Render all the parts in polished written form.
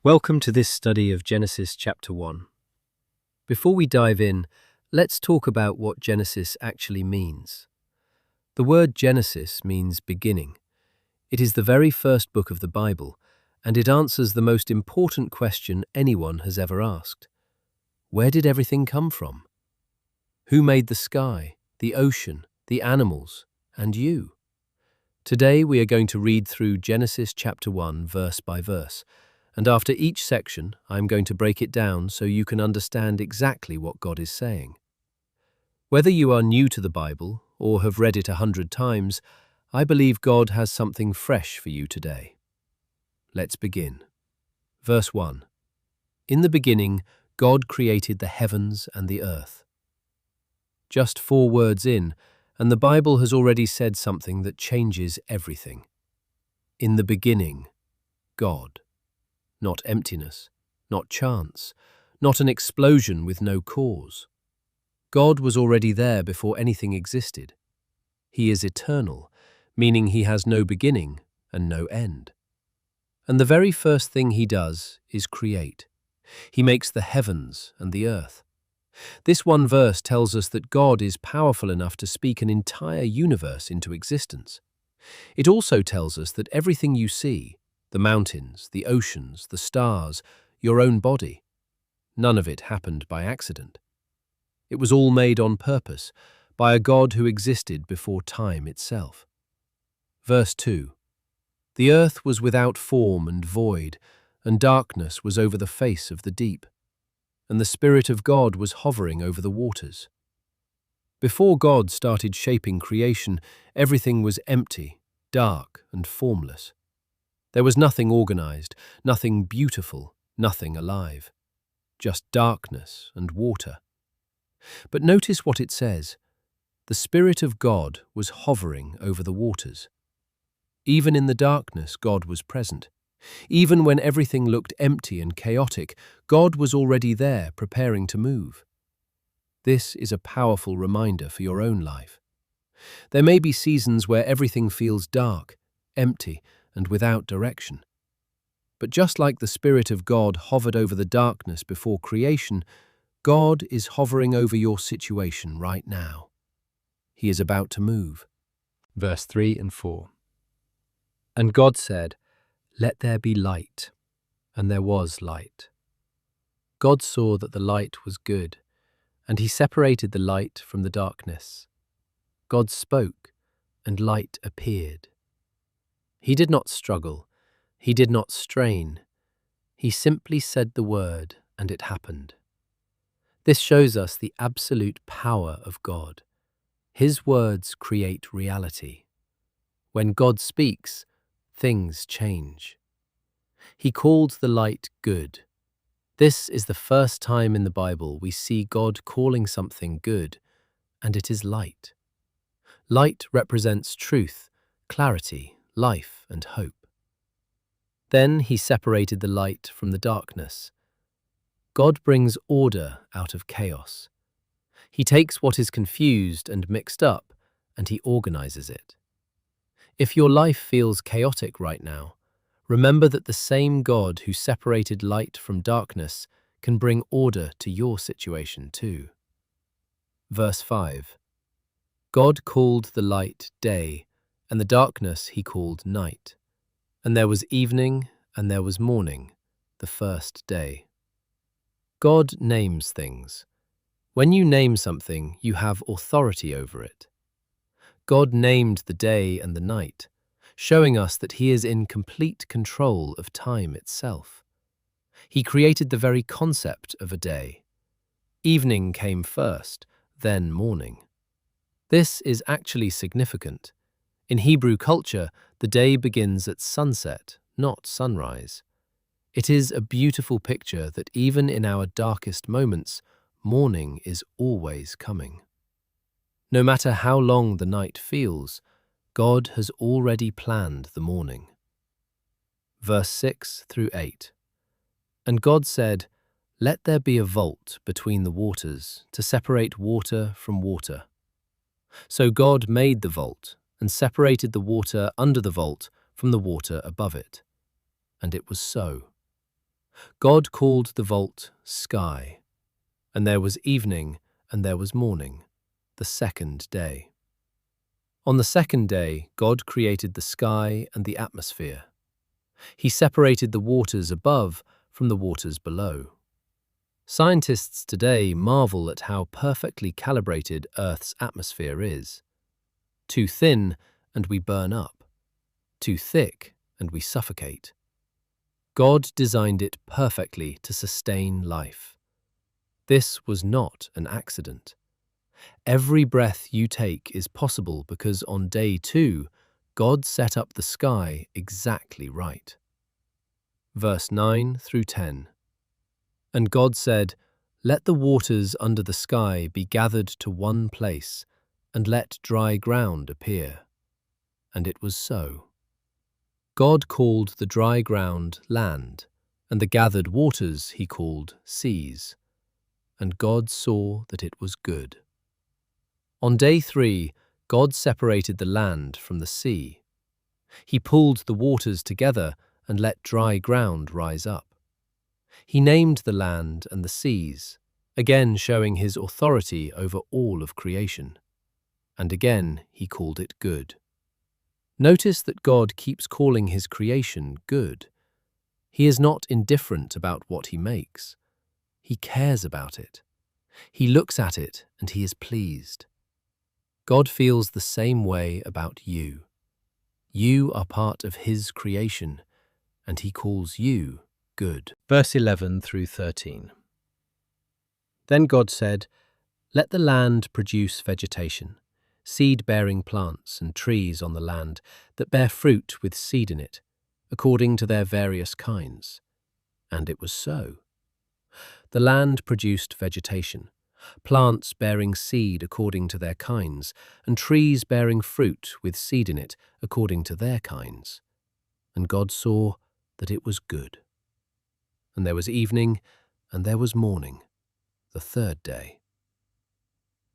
Welcome to this study of Genesis chapter 1. Before we dive in, let's talk about what Genesis actually means. The word Genesis means beginning. It is the very first book of the Bible, and it answers the most important question anyone has ever asked. Where did everything come from? Who made the sky, the ocean, the animals, and you? Today we are going to read through Genesis chapter 1 verse by verse, and after each section I'm going to break it down so you can understand exactly what God is saying. Whether you are new to the Bible or have read it 100 times, I believe God has something fresh for you today. Let's begin. Verse 1. In the beginning, God created the heavens and the earth. Just 4 words in, and the Bible has already said something that changes everything. In the beginning, God. Not emptiness, not chance, not an explosion with no cause. God was already there before anything existed. He is eternal, meaning he has no beginning and no end. And the very first thing he does is create. He makes the heavens and the earth. This one verse tells us that God is powerful enough to speak an entire universe into existence. It also tells us that everything you see, the mountains, the oceans, the stars, your own body, none of it happened by accident. It was all made on purpose by a God who existed before time itself. Verse 2. The earth was without form and void, and darkness was over the face of the deep, and the Spirit of God was hovering over the waters. Before God started shaping creation, everything was empty, dark, and formless. There was nothing organized, nothing beautiful, nothing alive. Just darkness and water. But notice what it says. The Spirit of God was hovering over the waters. Even in the darkness, God was present. Even when everything looked empty and chaotic, God was already there, preparing to move. This is a powerful reminder for your own life. There may be seasons where everything feels dark, empty, and without direction. But just like the Spirit of God hovered over the darkness before creation, God is hovering over your situation right now. He is about to move. Verse 3 and 4. And God said, "Let there be light," and there was light. God saw that the light was good, and he separated the light from the darkness. God spoke, and light appeared. He did not struggle. He did not strain. He simply said the word, and it happened. This shows us the absolute power of God. His words create reality. When God speaks, things change. He called the light good. This is the first time in the Bible we see God calling something good, and it is light. Light represents truth, clarity, life, and hope. Then he separated the light from the darkness. God brings order out of chaos. He takes what is confused and mixed up, and he organizes it. If your life feels chaotic right now, remember that the same God who separated light from darkness can bring order to your situation too. Verse 5. God called the light day, and the darkness he called night. And there was evening, and there was morning, the first day. God names things. When you name something, you have authority over it. God named the day and the night, showing us that he is in complete control of time itself. He created the very concept of a day. Evening came first, then morning. This is actually significant. In Hebrew culture, the day begins at sunset, not sunrise. It is a beautiful picture that even in our darkest moments, morning is always coming. No matter how long the night feels, God has already planned the morning. Verse 6 through 8. And God said, "Let there be a vault between the waters to separate water from water." So God made the vault and separated the water under the vault from the water above it. And it was so. God called the vault sky, and there was evening and there was morning, the second day. On the second day, God created the sky and the atmosphere. He separated the waters above from the waters below. Scientists today marvel at how perfectly calibrated Earth's atmosphere is. Too thin, and we burn up. Too thick, and we suffocate. God designed it perfectly to sustain life. This was not an accident. Every breath you take is possible because on day 2, God set up the sky exactly right. Verse 9 through 10. And God said, "Let the waters under the sky be gathered to one place, and let dry ground appear." And it was so. God called the dry ground land, and the gathered waters he called seas. And God saw that it was good. On day 3, God separated the land from the sea. He pulled the waters together and let dry ground rise up. He named the land and the seas, again showing his authority over all of creation. And again he called it good. Notice that God keeps calling his creation good. He is not indifferent about what he makes. He cares about it. He looks at it and he is pleased. God feels the same way about you. You are part of his creation, and he calls you good. Verse 11 through 13. Then God said, "Let the land produce vegetation, seed-bearing plants and trees on the land that bear fruit with seed in it, according to their various kinds." And it was so. The land produced vegetation, plants bearing seed according to their kinds, and trees bearing fruit with seed in it according to their kinds. And God saw that it was good. And there was evening, and there was morning, the third day.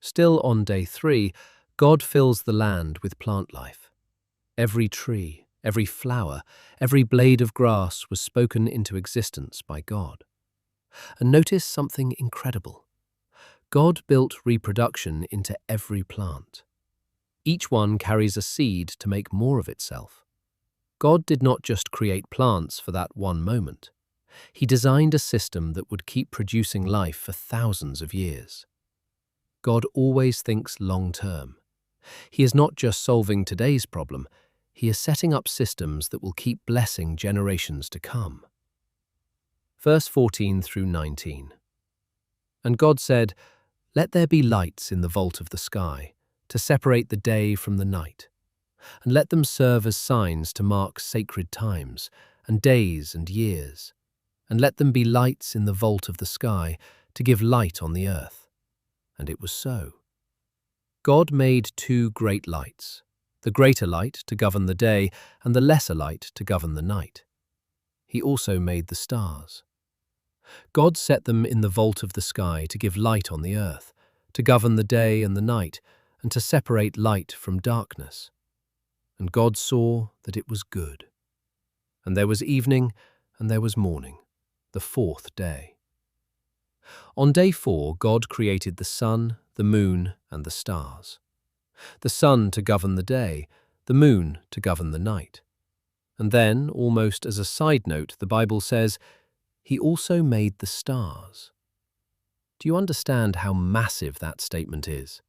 Still on day 3, God fills the land with plant life. Every tree, every flower, every blade of grass was spoken into existence by God. And notice something incredible. God built reproduction into every plant. Each one carries a seed to make more of itself. God did not just create plants for that one moment. He designed a system that would keep producing life for thousands of years. God always thinks long-term. He is not just solving today's problem, he is setting up systems that will keep blessing generations to come. Verse 14 through 19. And God said, "Let there be lights in the vault of the sky, to separate the day from the night, and let them serve as signs to mark sacred times, and days and years, and let them be lights in the vault of the sky, to give light on the earth." And it was so. God made 2 great lights, the greater light to govern the day, and the lesser light to govern the night. He also made the stars. God set them in the vault of the sky to give light on the earth, to govern the day and the night, and to separate light from darkness. And God saw that it was good. And there was evening, and there was morning, the 4th day. On day 4, God created the sun, the moon, and the stars. The sun to govern the day, the moon to govern the night. And then, almost as a side note, the Bible says, He also made the stars. Do you understand how massive that statement is?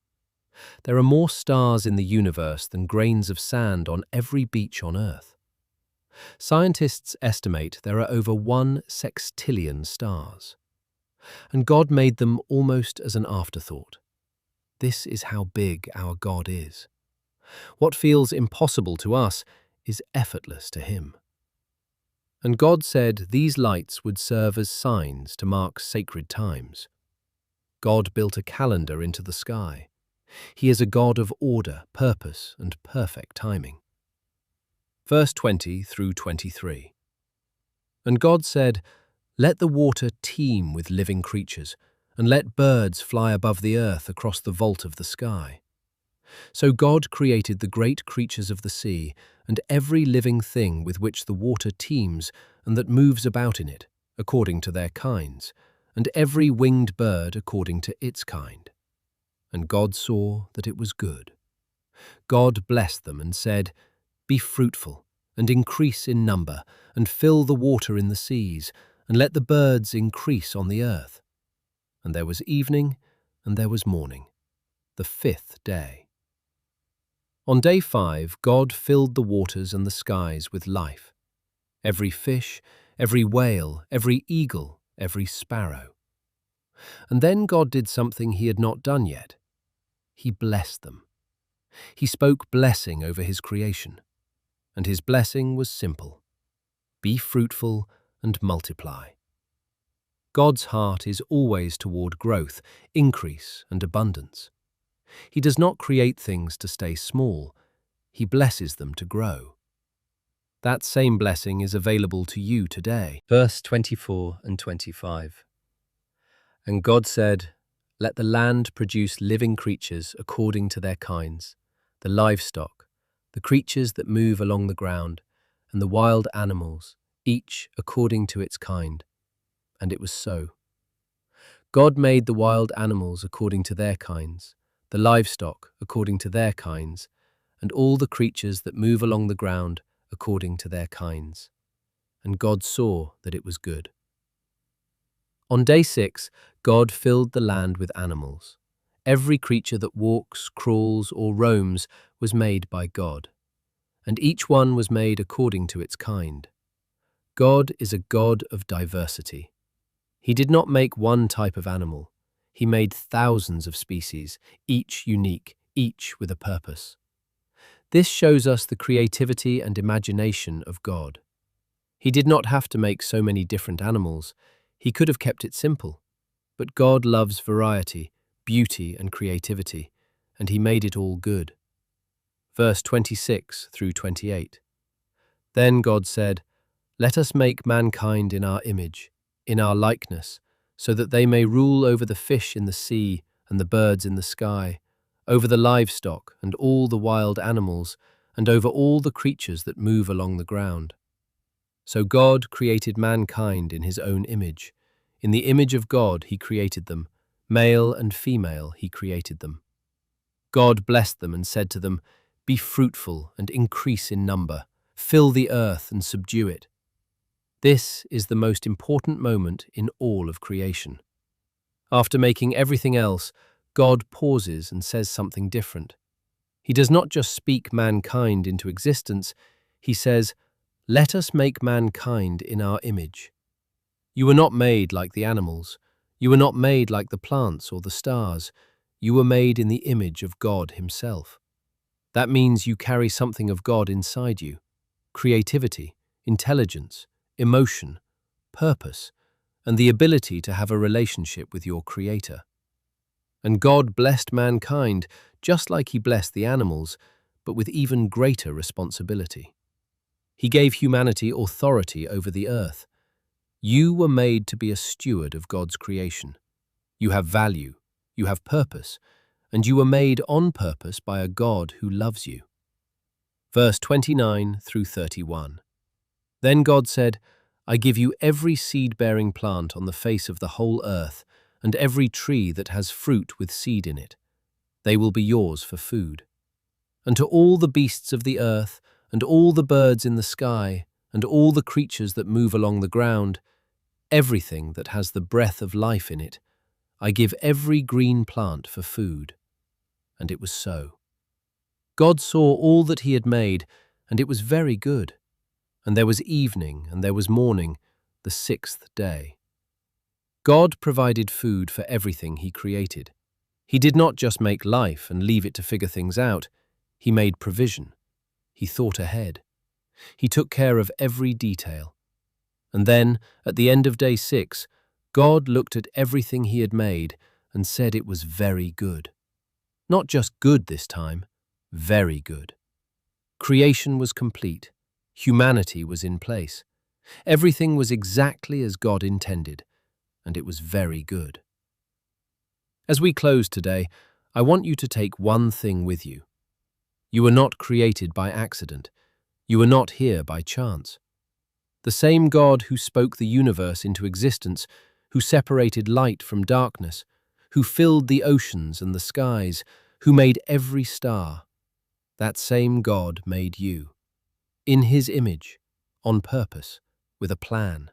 There are more stars in the universe than grains of sand on every beach on Earth. Scientists estimate there are over 1 sextillion stars. And God made them almost as an afterthought. This is how big our God is. What feels impossible to us is effortless to Him. And God said these lights would serve as signs to mark sacred times. God built a calendar into the sky. He is a God of order, purpose, and perfect timing. Verse 20 through 23. And God said, "Let the water teem with living creatures, and let birds fly above the earth across the vault of the sky." So God created the great creatures of the sea, and every living thing with which the water teems and that moves about in it, according to their kinds, and every winged bird according to its kind. And God saw that it was good. God blessed them and said, "Be fruitful, and increase in number, and fill the water in the seas, and let the birds increase on the earth." And there was evening, and there was morning, the fifth day. On day 5, God filled the waters and the skies with life. Every fish, every whale, every eagle, every sparrow. And then God did something he had not done yet. He blessed them. He spoke blessing over his creation. And his blessing was simple: be fruitful and multiply. God's heart is always toward growth, increase, and abundance. He does not create things to stay small. He blesses them to grow. That same blessing is available to you today. Verse 24 and 25. And God said, "Let the land produce living creatures according to their kinds, the livestock, the creatures that move along the ground, and the wild animals, each according to its kind." And it was so. God made the wild animals according to their kinds, the livestock according to their kinds, and all the creatures that move along the ground according to their kinds. And God saw that it was good. On day 6, God filled the land with animals. Every creature that walks, crawls, or roams was made by God, and each one was made according to its kind. God is a God of diversity. He did not make one type of animal. He made thousands of species, each unique, each with a purpose. This shows us the creativity and imagination of God. He did not have to make so many different animals. He could have kept it simple. But God loves variety, beauty, and creativity, and he made it all good. Verse 26 through 28. Then God said, "Let us make mankind in our image, in our likeness, so that they may rule over the fish in the sea and the birds in the sky, over the livestock and all the wild animals, and over all the creatures that move along the ground." So God created mankind in his own image. In the image of God he created them. Male and female he created them. God blessed them and said to them, "Be fruitful and increase in number. Fill the earth and subdue it." This is the most important moment in all of creation. After making everything else, God pauses and says something different. He does not just speak mankind into existence. He says, "Let us make mankind in our image." You were not made like the animals. You were not made like the plants or the stars. You were made in the image of God himself. That means you carry something of God inside you: creativity, intelligence, emotion, purpose, and the ability to have a relationship with your Creator. And God blessed mankind just like he blessed the animals, but with even greater responsibility. He gave humanity authority over the earth. You were made to be a steward of God's creation. You have value, you have purpose, and you were made on purpose by a God who loves you. Verse 29 through 31. Then God said, "I give you every seed-bearing plant on the face of the whole earth, and every tree that has fruit with seed in it. They will be yours for food. And to all the beasts of the earth, and all the birds in the sky, and all the creatures that move along the ground, everything that has the breath of life in it, I give every green plant for food." And it was so. God saw all that he had made, and it was very good. And there was evening, and there was morning, the sixth day. God provided food for everything he created. He did not just make life and leave it to figure things out. He made provision. He thought ahead. He took care of every detail. And then, at the end of day 6, God looked at everything he had made and said it was very good. Not just good this time, very good. Creation was complete. Humanity was in place. Everything was exactly as God intended, and it was very good. As we close today, I want you to take one thing with you. You were not created by accident. You were not here by chance. The same God who spoke the universe into existence, who separated light from darkness, who filled the oceans and the skies, who made every star. That same God made you. In his image, on purpose, with a plan.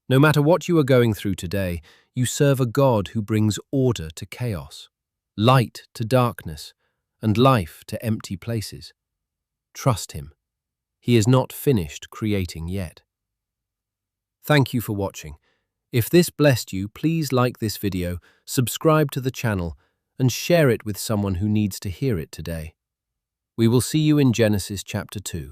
No matter what you are going through today, you serve a God who brings order to chaos, light to darkness, and life to empty places. Trust him. He is not finished creating yet. Thank you for watching. If this blessed you, please like this video, subscribe to the channel, and share it with someone who needs to hear it today. We will see you in Genesis chapter 2.